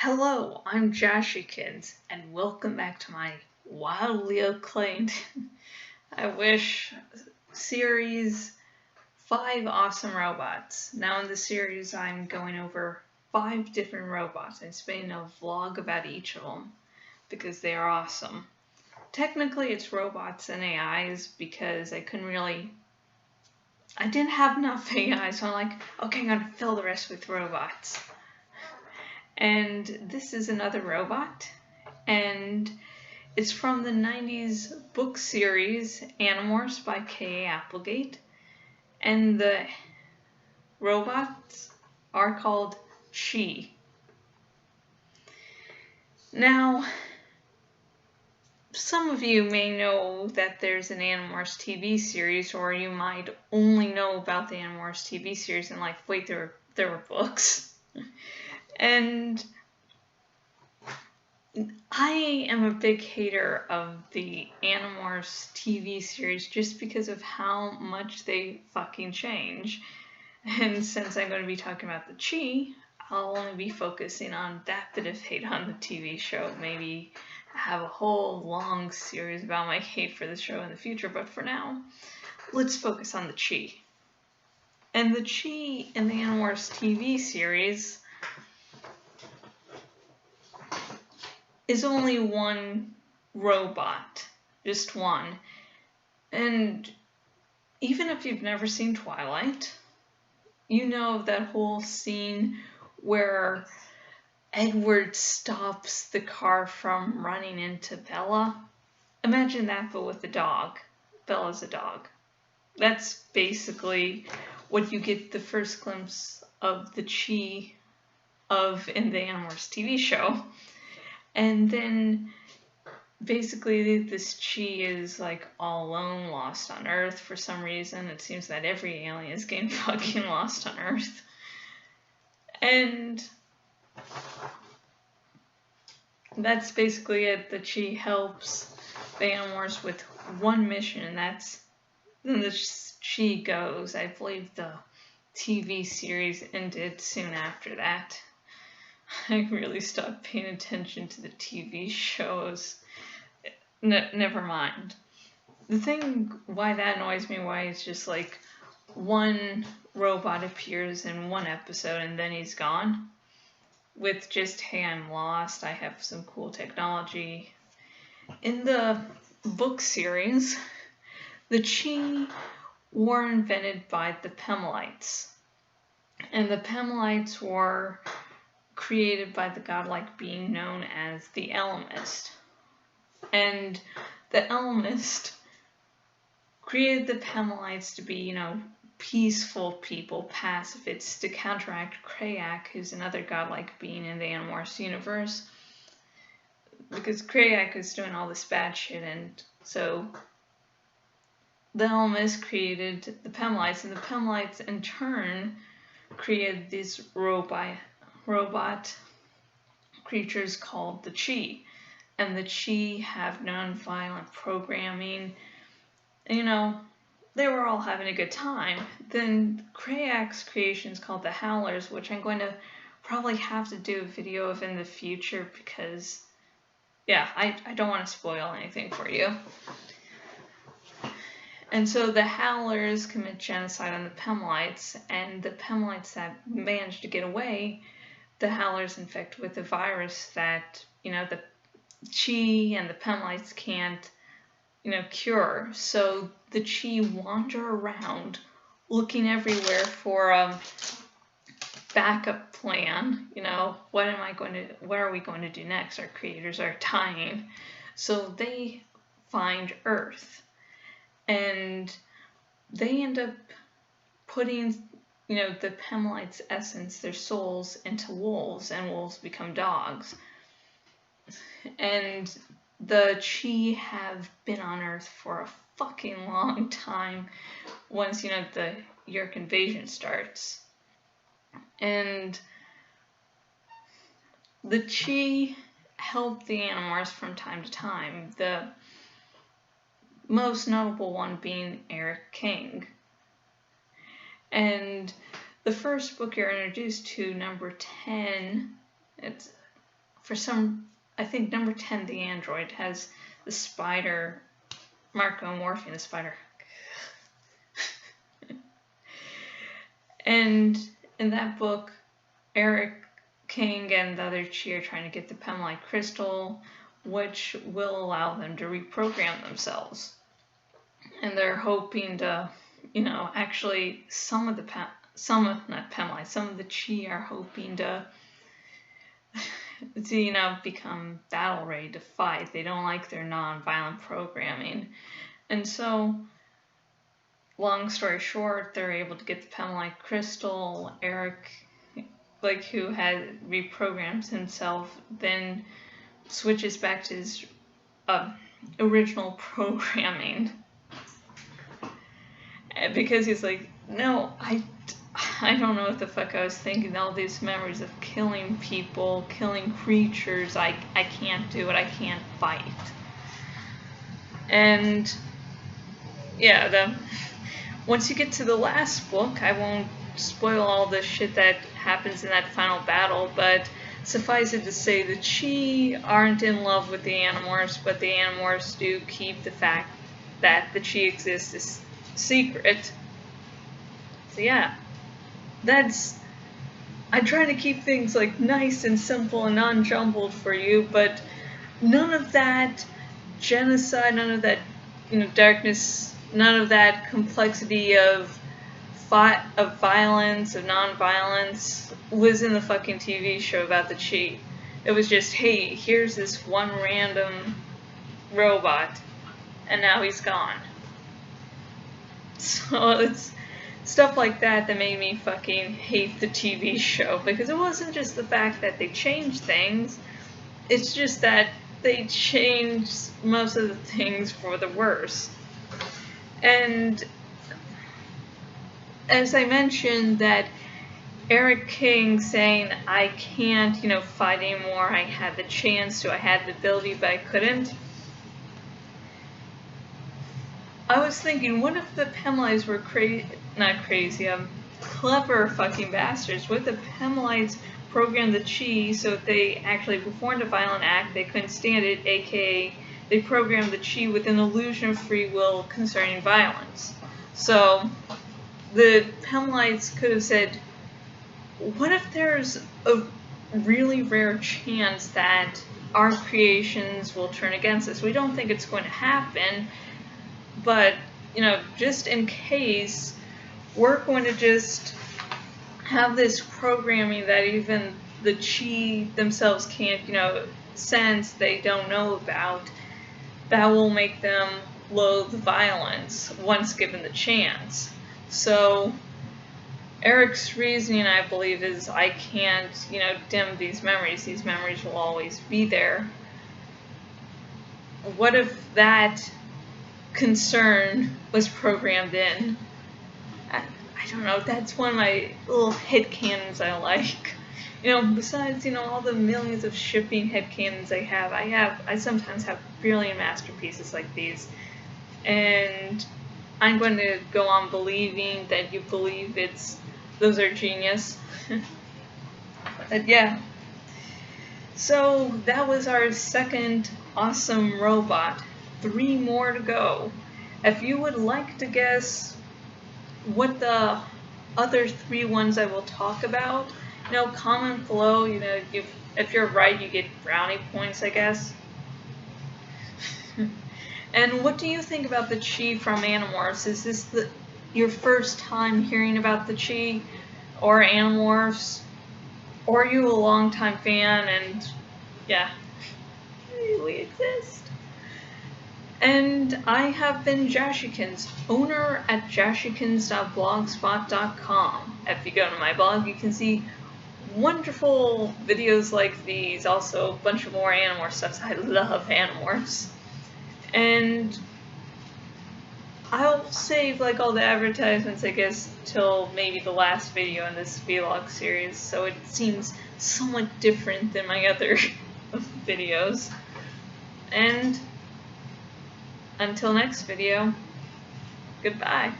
Hello, I'm Joshy Kids, and welcome back to my wildly acclaimed, I wish, series 5 Awesome Robots. Now in the series I'm going over 5 different robots and spinning a vlog about each of them because they are awesome. Technically it's robots and AIs because I didn't have enough AI, so I'm like, okay, I'm gonna fill the rest with robots. And this is another robot, and it's from the 90s book series Animorphs by K.A. Applegate, and the robots are called Chee. Now, some of you may know that there's an Animorphs TV series, or you might only know about the Animorphs TV series and like, wait, there were books. And I am a big hater of the Animorphs TV series just because of how much they fucking change. And since I'm going to be talking about the Chee, I'll only be focusing on that bit of hate on the TV show. Maybe have a whole long series about my hate for the show in the future, but for now, let's focus on the Chee. And the Chee in the Animorphs TV series is only one robot, just one. And even if you've never seen Twilight, you know that whole scene where Edward stops the car from running into Bella. Imagine that, but with a dog. Bella's a dog. That's basically what you get the first glimpse of the Chee of in the Animorphs TV show. And then basically this Chee is like all alone, lost on Earth for some reason. It seems that every alien is getting fucking lost on Earth. And that's basically it. The Chee helps the Animorphs with one mission, and then the Chee goes. I believe the TV series ended soon after that. I really stopped paying attention to the TV shows. Never mind. The thing why that annoys me, why it's just like one robot appears in one episode and then he's gone, with just, hey, I'm lost, I have some cool technology. In the book series, the Chee were invented by the Pemalites. And the Pemalites were created by the godlike being known as the Elemist. And the Elemist created the Pemalites to be, peaceful people, pacifists, to counteract Krayak, who's another godlike being in the Animorphs universe. Because Krayak is doing all this bad shit, and so the Elemist created the Pemalites, and the Pemalites in turn created these robot creatures called the Chee. And the Chee have non-violent programming. And, they were all having a good time. Then Krayak's creations called the Howlers, which I'm going to probably have to do a video of in the future because, yeah, I don't want to spoil anything for you. And so the Howlers commit genocide on the Pemalites, and the Pemalites that manage to get away, the Howlers infect with a virus that, the Chee and the Pemalites can't, cure. So the Chee wander around looking everywhere for a backup plan. What are we going to do next? Our creators are dying. So they find Earth. And they end up putting, the Pemalites' essence, their souls, into wolves, and wolves become dogs. And the Chee have been on Earth for a fucking long time once, the Yeerk invasion starts. And the Chee help the Animorphs from time to time, the most notable one being Eric King. And the first book you're introduced to, number 10, it's for some, I think number 10, the android, has the spider, Marco-morphine, the spider. And in that book, Eric King and the other Chee are trying to get the Pemlite crystal, which will allow them to reprogram themselves. And they're hoping to, actually some of the Chee are hoping to become battle ready to fight. They don't like their non-violent programming. And so, long story short, they're able to get the Pemlite crystal. Eric, who had reprogrammed himself, then switches back to his original programming. Because he's like, no, I don't know what the fuck I was thinking. All these memories of killing people, killing creatures, I can't do it. I can't fight. And yeah, once you get to the last book, I won't spoil all the shit that happens in that final battle, but suffice it to say, the Chee aren't in love with the Animorphs, but the Animorphs do keep the fact that the Chee exists as secret. So yeah, I try to keep things nice and simple and unjumbled for you, but none of that genocide, none of that darkness, none of that complexity of violence, of non-violence was in the fucking TV show about the Chee. It was just, hey, here's this one random robot, and now he's gone. So it's stuff like that made me fucking hate the TV show, because it wasn't just the fact that they changed things, it's just that they changed most of the things for the worse. And as I mentioned, that Eric King saying, I can't, fight anymore, I had the chance to, I had the ability, but I couldn't. I was thinking, what if the Pemlites were clever fucking bastards? What if the Pemlites programmed the Chee so if they actually performed a violent act, they couldn't stand it, aka they programmed the Chee with an illusion of free will concerning violence. So the Pemlites could have said, what if there's a really rare chance that our creations will turn against us? We don't think it's going to happen, but, just in case, we're going to just have this programming that even the Chee themselves can't, sense, they don't know about, that will make them loathe violence once given the chance. So Eric's reasoning, I believe, is I can't, dim these memories. These memories will always be there. What if that concern was programmed in? I don't know, that's one of my little headcanons I like. Besides, all the millions of shipping headcanons I sometimes have brilliant masterpieces like these. And I'm going to go on believing that you believe those are genius. But yeah. So that was our second awesome robot. 3 more to go. If you would like to guess what the other 3 ones I will talk about, comment below. If you're right, you get brownie points, I guess. And what do you think about the Chee from Animorphs? Is this your first time hearing about the Chee or Animorphs? Or are you a longtime fan and yeah, we exist? And I have been Jashikins, owner at jashikins.blogspot.com. If you go to my blog, you can see wonderful videos like these, also a bunch of more Animorph stuff. I love Animorphs. And I'll save all the advertisements, I guess, till maybe the last video in this vlog series, so it seems somewhat different than my other videos. And until next video, goodbye.